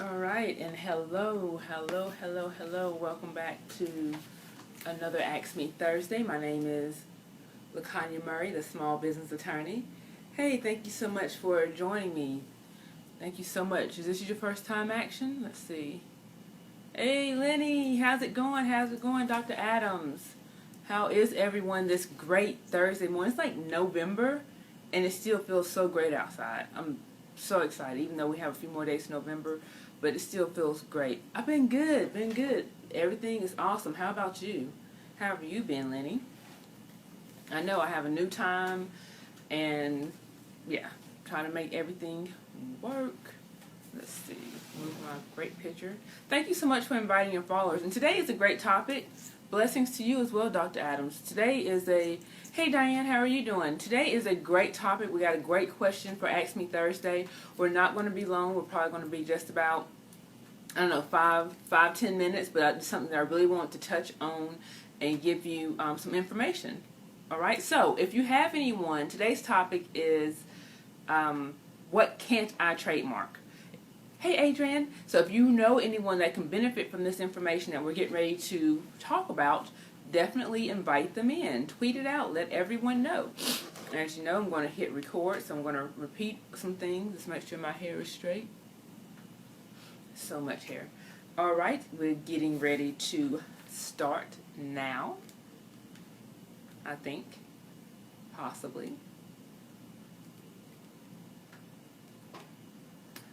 All right, and hello. Welcome back to another Ask Me Thursday. My name is Montgomery, the small business attorney. Hey, thank you so much for joining me. Thank you so much. Is this your first time action? Let's see. Hey, Lenny, how's it going? Dr. Adams? How is everyone this great Thursday morning? It's like November, and it still feels so great outside. I'm so excited, even though we have a few more days to November, but it still feels great. I've been good. Everything is awesome. How about you? How have you been, Lenny? I know I have a new time, and yeah, trying to make everything work. Let's see, move my great picture. Thank you so much for inviting your followers. And today is a great topic. Blessings to you as well, Dr. Adams. Today is hey Diane, how are you doing? Today is a great topic. We got a great question for Ask Me Thursday. We're not going to be long. We're probably going to be just about, 5-10 minutes, but it's something that I really want to touch on and give you some information. All right, so if you have anyone, today's topic is what can't I trademark? Hey, Adrian. So if you know anyone that can benefit from this information that we're getting ready to talk about, definitely invite them in. Tweet it out. Let everyone know. And as you know, I'm going to hit record, so I'm going to repeat some things. Just make sure my hair is straight. So much hair. All right, we're getting ready to start now. I think. Possibly.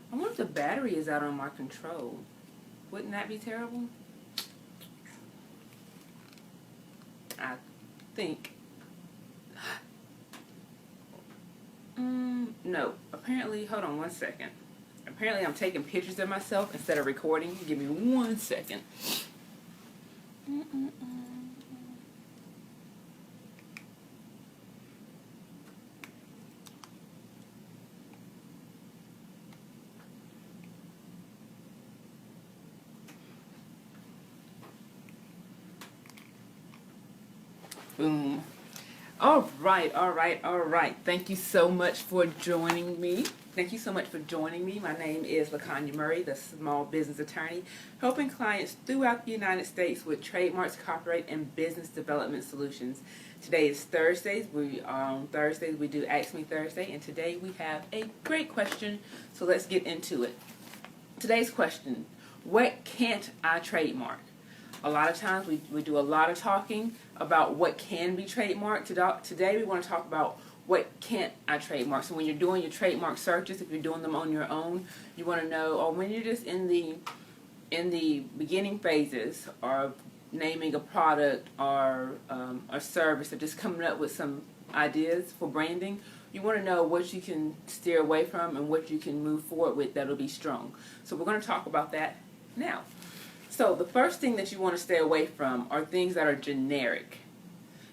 I wonder if the battery is out on my control. Wouldn't that be terrible? I think. No. Apparently, hold on one second. Apparently I'm taking pictures of myself instead of recording. Give me 1 second. Boom. All right. Thank you so much for joining me. My name is Montgomery, the small business attorney, helping clients throughout the United States with trademarks, copyright, and business development solutions. Today is Thursdays. On Thursdays we do Ask Me Thursday, and today we have a great question, so let's get into it. Today's question, what can't I trademark? A lot of times we do a lot of talking about what can be trademarked. Today we want to talk about what can't I trademark. So when you're doing your trademark searches, if you're doing them on your own, you want to know, or when you're just in the beginning phases of naming a product or a service, or just coming up with some ideas for branding, you want to know what you can steer away from and what you can move forward with that'll be strong. So we're going to talk about that now. So the first thing that you want to stay away from are things that are generic.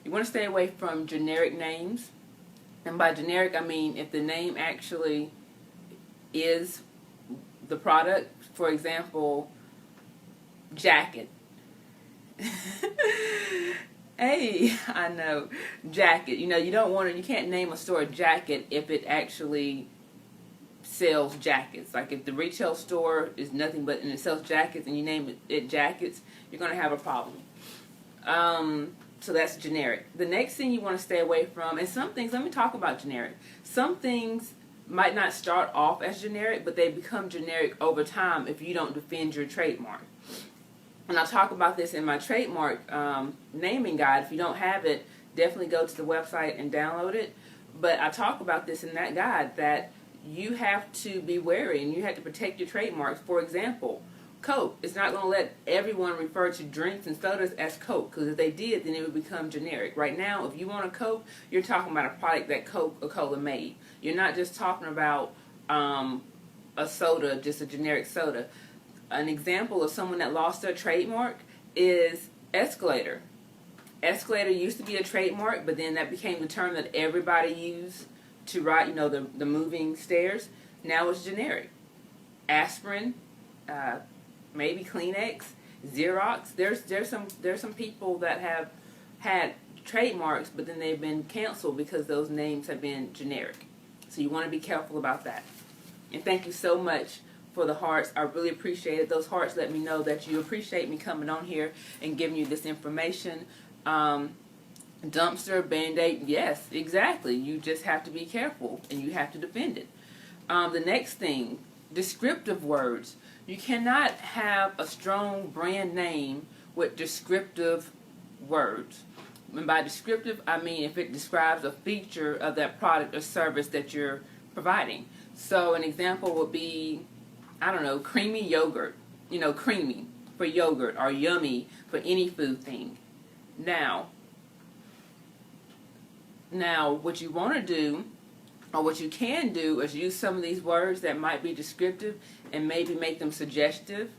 You want to stay away from generic names. And by generic, I mean if the name actually is the product. For example, jacket. Hey, I know, jacket. You can't name a store jacket if it actually sells jackets. Like if the retail store is nothing but, and it sells jackets, and you name it jackets, you're going to have a problem. So that's generic. The next thing you want to stay away from, and some things, let me talk about generic. Some things might not start off as generic, but they become generic over time if you don't defend your trademark. And I'll talk about this in my trademark naming guide. If you don't have it, definitely go to the website and download it. But I talk about this in that guide, that you have to be wary and you have to protect your trademarks. For example, Coke is not going to let everyone refer to drinks and sodas as Coke, because if they did, then it would become generic. Right now, if you want a Coke, you're talking about a product that Coca-Cola made. You're not just talking about a soda, just a generic soda. An example of someone that lost their trademark is escalator. Escalator used to be a trademark, but then that became the term that everybody used to write, the moving stairs. Now it's generic. Aspirin, maybe Kleenex, Xerox. There's some people that have had trademarks, but then they've been canceled because those names have been generic. So you want to be careful about that. And thank you so much for the hearts. I really appreciate it. Those hearts let me know that you appreciate me coming on here and giving you this information. Dumpster, Band-Aid, yes, exactly. You just have to be careful and you have to defend it. The next thing, descriptive words. You cannot have a strong brand name with descriptive words. And by descriptive, I mean if it describes a feature of that product or service that you're providing. So an example would be, I don't know, creamy yogurt. You know, creamy for yogurt, or yummy for any food thing. Now, what you want to do, or what you can do, is use some of these words that might be descriptive and maybe make them suggestive.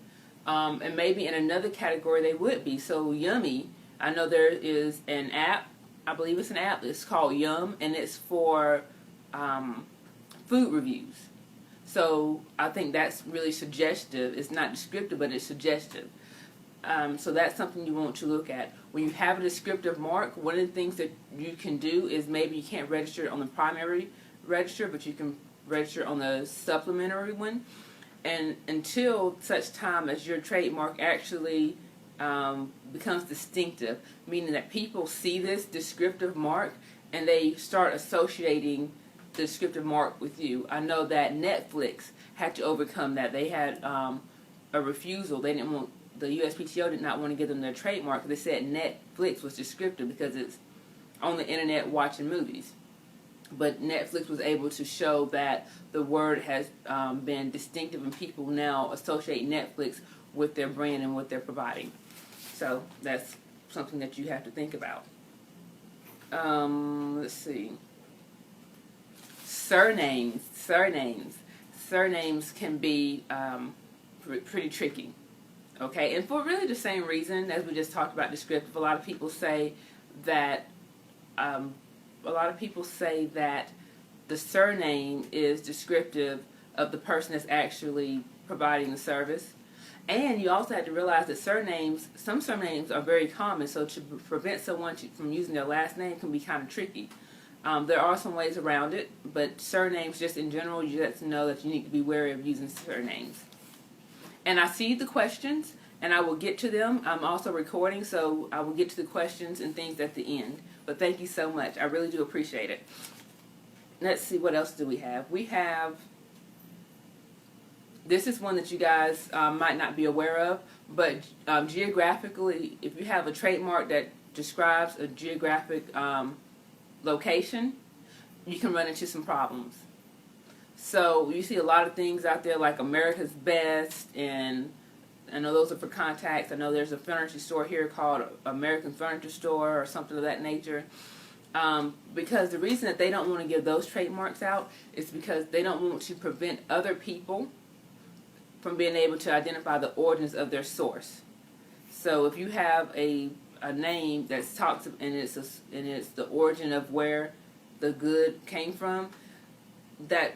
And maybe in another category they would be. So yummy, I know there is an app, I believe it's an app, it's called Yum, and it's for food reviews. So I think that's really suggestive. It's not descriptive, but it's suggestive. So that's something you want to look at. When you have a descriptive mark, one of the things that you can do is maybe you can't register on the primary register, but you can register on the supplementary one. And until such time as your trademark actually becomes distinctive, meaning that people see this descriptive mark and they start associating the descriptive mark with you. I know that Netflix had to overcome that. They had a refusal. They didn't want, the USPTO did not want to give them their trademark. They said Netflix was descriptive because it's on the internet watching movies. But Netflix was able to show that the word has been distinctive, and people now associate Netflix with their brand and what they're providing. So that's something that you have to think about. Let's see. Surnames can be pretty tricky. Okay, and for really the same reason as we just talked about descriptive. A lot of people say that the surname is descriptive of the person that's actually providing the service. And you also have to realize that some surnames are very common, so to prevent someone from using their last name can be kind of tricky. There are some ways around it, but surnames just in general, you have to know that you need to be wary of using surnames. And I see the questions, and I will get to them. I'm also recording, so I will get to the questions and things at the end. But thank you so much. I really do appreciate it. Let's see, what else do we have? We have, this is one that you guys might not be aware of, but geographically, if you have a trademark that describes a geographic location, you can run into some problems. So you see a lot of things out there like America's Best, and I know those are for contacts. I know there's a furniture store here called American Furniture Store or something of that nature. Because the reason that they don't want to give those trademarks out is because they don't want to prevent other people from being able to identify the origins of their source. So if you have a name that talks and it's the origin of where the good came from, that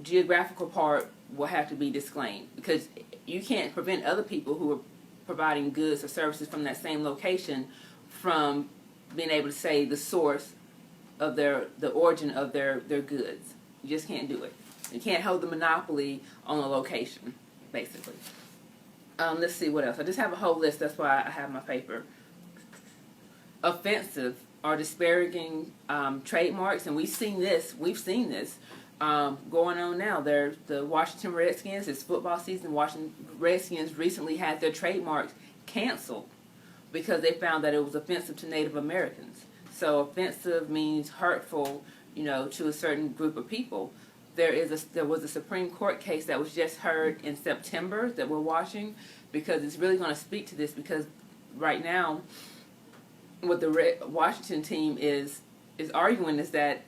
geographical part will have to be disclaimed, because you can't prevent other people who are providing goods or services from that same location from being able to say the source of the origin of their goods. You just can't do it. You can't hold the monopoly on a location, basically. Let's see what else. I just have a whole list. That's why I have my paper. Offensive or disparaging trademarks, and we've seen this going on now. The Washington Redskins, it's football season. Washington Redskins recently had their trademarks canceled because they found that it was offensive to Native Americans. So offensive means hurtful, to a certain group of people. There was a Supreme Court case that was just heard in September that we're watching, because it's really going to speak to this, because right now what the Washington team is arguing is that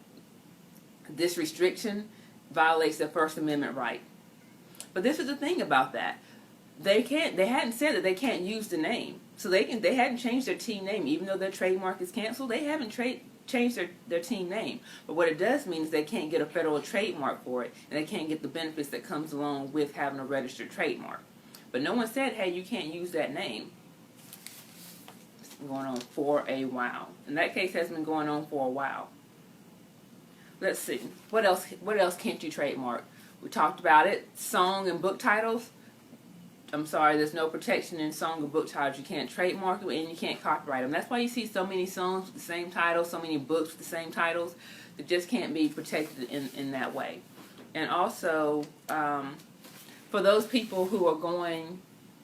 this restriction violates their First Amendment right. But this is the thing about that. They hadn't said that they can't use the name. So they hadn't changed their team name. Even though their trademark is canceled, they haven't changed their team name. But what it does mean is they can't get a federal trademark for it, and they can't get the benefits that comes along with having a registered trademark. But no one said, hey, you can't use that name. It's been going on for a while. And that case has been going on for a while. Let's see. What else can't you trademark? We talked about it. Song and book titles. I'm sorry, there's no protection in song or book titles. You can't trademark them and you can't copyright them. That's why you see so many songs with the same title, so many books with the same titles. That just can't be protected in that way. And also, for those people who are going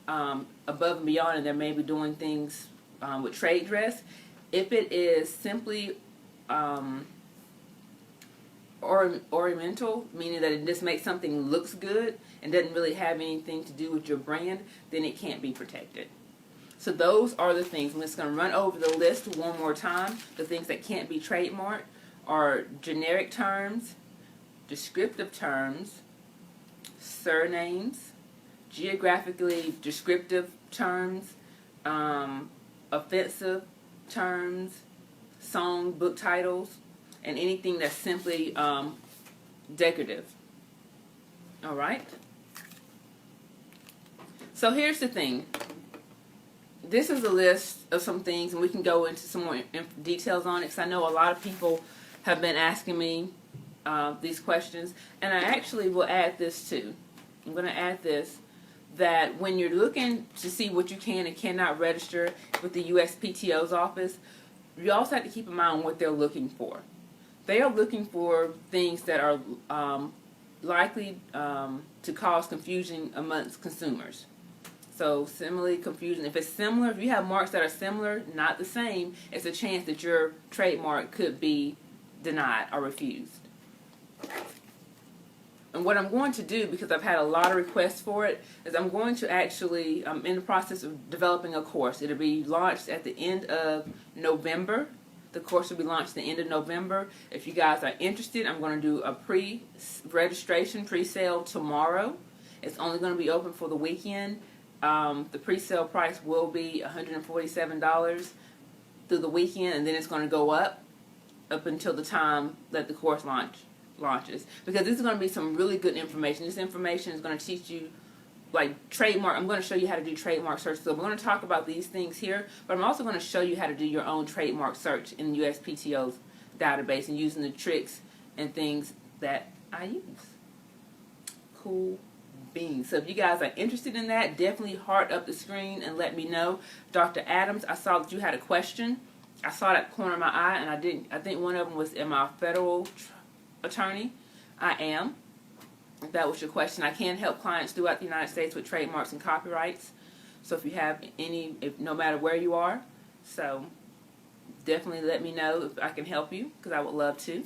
above and beyond and they're maybe doing things with trade dress, if it is simply ornamental, meaning that it just makes something looks good and doesn't really have anything to do with your brand, then it can't be protected. So those are the things. I'm just going to run over the list one more time. The things that can't be trademarked are generic terms, descriptive terms, surnames, geographically descriptive terms, offensive terms, song, book titles, and anything that's simply decorative. All right? So here's the thing. This is a list of some things, and we can go into some more details on it, because I know a lot of people have been asking me these questions, and I actually will add this too. I'm going to add this, that when you're looking to see what you can and cannot register with the USPTO's office, you also have to keep in mind what they're looking for. They are looking for things that are likely to cause confusion amongst consumers. So similarly confusion. If it's similar, if you have marks that are similar, not the same, it's a chance that your trademark could be denied or refused. And what I'm going to do, because I've had a lot of requests for it, is I'm going to actually, I'm in the process of developing a course. It'll be launched at the end of November. The course will be launched at the end of November. If you guys are interested, I'm going to do a pre-registration, pre-sale tomorrow. It's only going to be open for the weekend. The pre-sale price will be $147 through the weekend, and then it's going to go up until the time that the course launches. Because this is going to be some really good information. This information is going to teach you, like, trademark. I'm going to show you how to do trademark search. So we're going to talk about these things here, but I'm also going to show you how to do your own trademark search in the USPTO's database and using the tricks and things that I use. Cool beans. So if you guys are interested in that, definitely heart up the screen and let me know. Dr. Adams, I saw that you had a question. I saw that corner of my eye, and I think one of them was, am I a federal attorney? I am. If that was your question, I can help clients throughout the United States with trademarks and copyrights. So if you have any, no matter where you are, so definitely let me know if I can help you, because I would love to.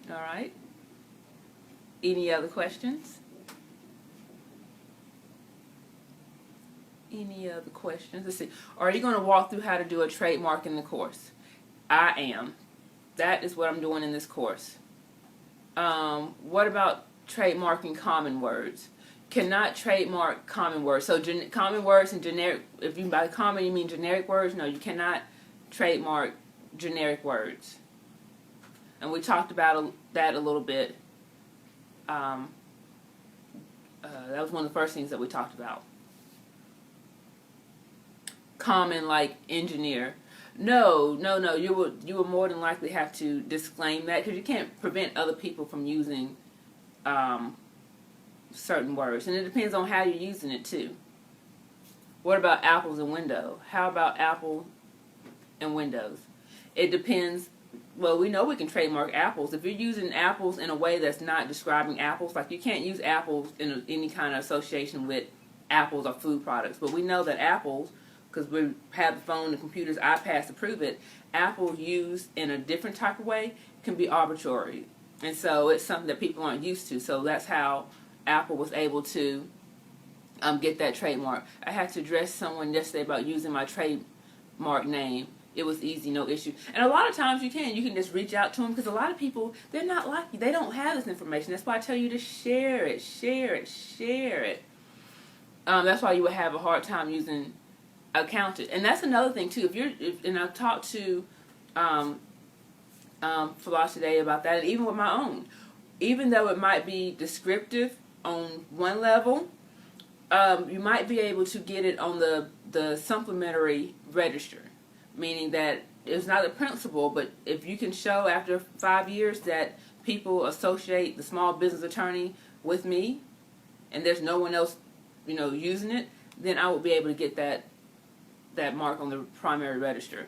All right. Any other questions? Any other questions? Let's see. Are you going to walk through how to do a trademark in the course? I am. That is what I'm doing in this course. What about trademarking common words? Cannot trademark common words. So common words and generic, if you by common you mean generic words, no, you cannot trademark generic words. And we talked about that a little bit. That was one of the first things that we talked about. Common, like engineer. No. You will more than likely have to disclaim that, because you can't prevent other people from using certain words, and it depends on how you're using it too. What about apples and window? How about apple and windows? It depends. Well, we know we can trademark apples. If you're using apples in a way that's not describing apples, like you can't use apples in any kind of association with apples or food products. But we know that apples, because we have the phone, the computers, iPads to prove it, apple used in a different type of way can be arbitrary. And so it's something that people aren't used to. So that's how Apple was able to get that trademark. I had to address someone yesterday about using my trademark name. It was easy, no issue. And a lot of times you can just reach out to them, because a lot of people, they're not like you. They don't have this information. That's why I tell you to share it. That's why you would have a hard time using accountant. And that's another thing too. And I've talked to Philosophy Day about that, and even with my own. Even though it might be descriptive on one level, you might be able to get it on the supplementary register, meaning that it's not the principal, but if you can show after 5 years that people associate the small business attorney with me, and there's no one else, using it, then I will be able to get that mark on the primary register.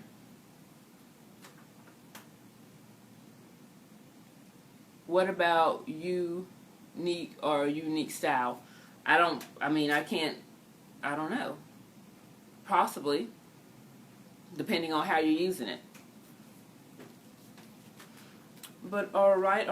What about unique or unique style? I don't know. Possibly, depending on how you're using it. But all right.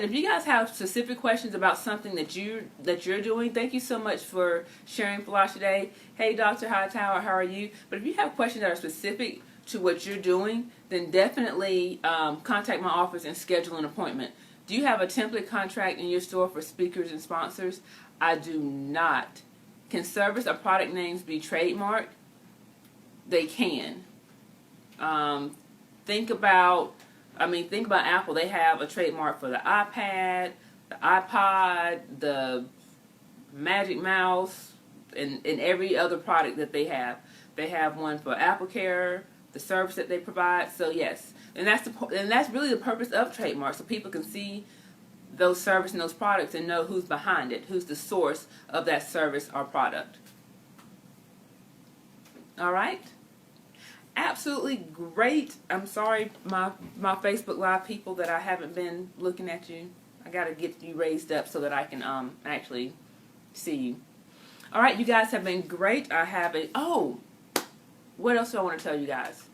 If you guys have specific questions about something that you're doing, thank you so much for sharing Flash today. Hey, Dr. Hightower, how are you? But if you have questions that are specific to what you're doing, then definitely contact my office and schedule an appointment. Do you have a template contract in your store for speakers and sponsors? I do not. Can service or product names be trademarked? They can. Think about Apple. They have a trademark for the iPad, the iPod, the Magic Mouse, and every other product that they have. They have one for AppleCare, the service that they provide. So yes, and that's really the purpose of trademarks, so people can see those services and those products and know who's behind it, who's the source of that service or product. All right. Absolutely great. I'm sorry, my Facebook Live people, that I haven't been looking at you. I got to get you raised up so that I can actually see you. All right, you guys have been great. What else do I want to tell you guys?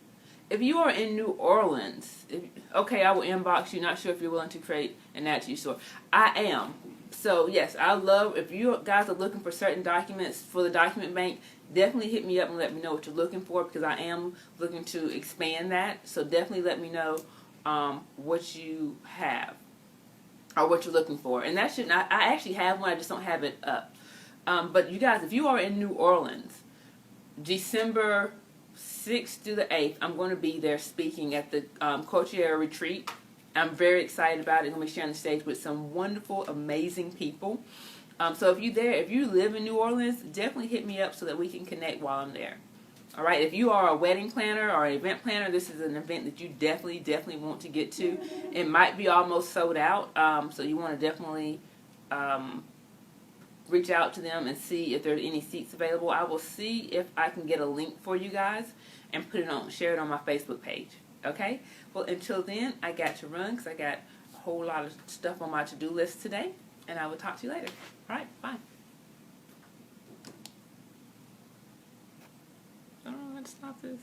If you are in New Orleans, I will inbox you. Not sure if you're willing to create and add to your store. I am. So yes, I love, if you guys are looking for certain documents for the document bank, definitely hit me up and let me know what you're looking for, because I am looking to expand that. So definitely let me know what you have or what you're looking for. And that I actually have one, I just don't have it up. But you guys, if you are in New Orleans, December 6th through the 8th, I'm going to be there speaking at the Courtier Retreat. I'm very excited about it. I'm going to be sharing the stage with some wonderful, amazing people. So if you live in New Orleans, definitely hit me up so that we can connect while I'm there. All right. If you are a wedding planner or an event planner, this is an event that you definitely want to get to. It might be almost sold out. So you want to definitely reach out to them and see if there's any seats available. I will see if I can get a link for you guys and share it on my Facebook page. Okay? Well, until then, I got to run because I got a whole lot of stuff on my to-do list today, and I will talk to you later. All right, bye. I don't know how to stop this.